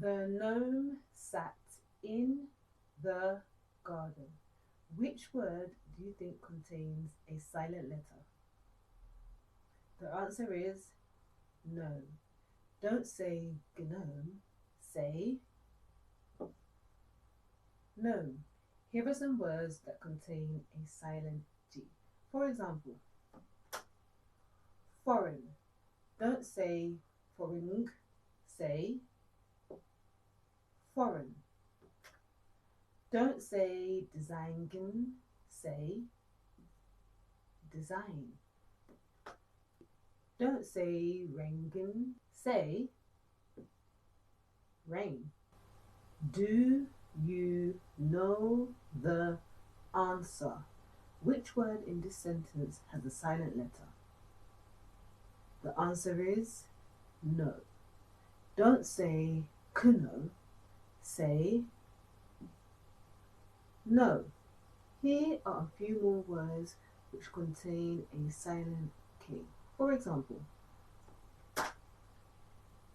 The gnome sat in the garden. Which word do you think contains a silent letter? The answer is gnome. Don't say gnome, say gnome. Here are some words that contain a silent G. For example, foreign. Don't say foreign, say foreign. Don't say design, say design. Don't say rain, say rain. Do you know the answer? Which word in this sentence has a silent letter? The answer is no. Don't say kuno, say no. Here are a few more words which contain a silent K. For example,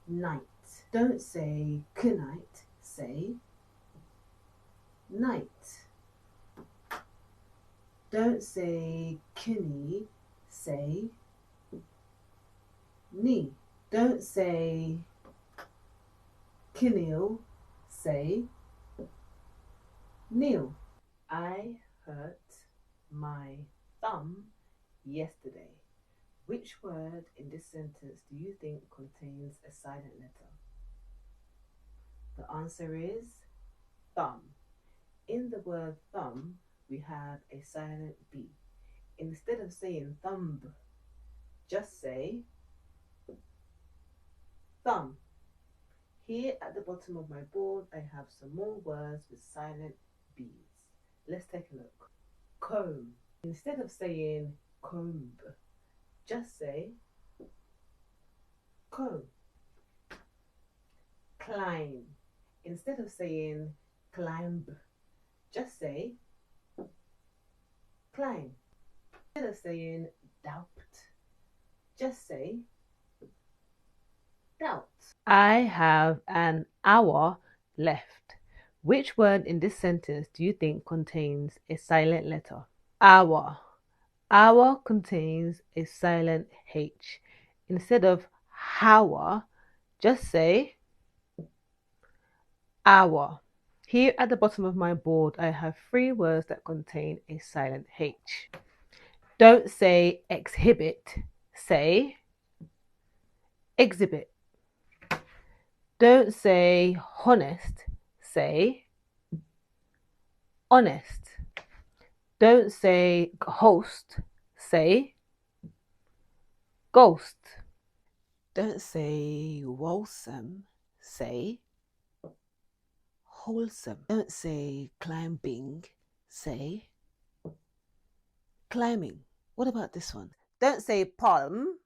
night. Don't say knight, say night. Don't say kinny, say knee. Don't say kinneal, say kneel. I hurt my thumb yesterday. Which word in this sentence do you think contains a silent letter? The answer is thumb. In the word thumb, we have a silent B. Instead of saying thumb, just say thumb. Here at the bottom of my board, I have some more words with silent B's. Let's take a look. Comb. Instead of saying comb, just say comb. Climb. Instead of saying climb, just say climb. Instead of saying doubt, just say doubt. I have an hour left. Which word in this sentence do you think contains a silent letter? Hour. Hour contains a silent H. Instead of hour, just say hour. Here at the bottom of my board, I have 3 words that contain a silent H. Don't say exhibit, say exhibit. Don't say honest, say honest. Don't say host, say ghost. Don't say wholesome, say wholesome. Don't say climbing, say climbing. What about this one? Don't say palm,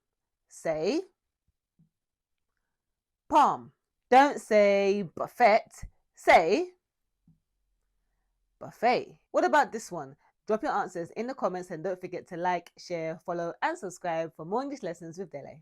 say palm. Don't say buffet, say buffet. What about this one? Drop your answers in the comments and don't forget to like, share, follow and subscribe for more English lessons with Dele.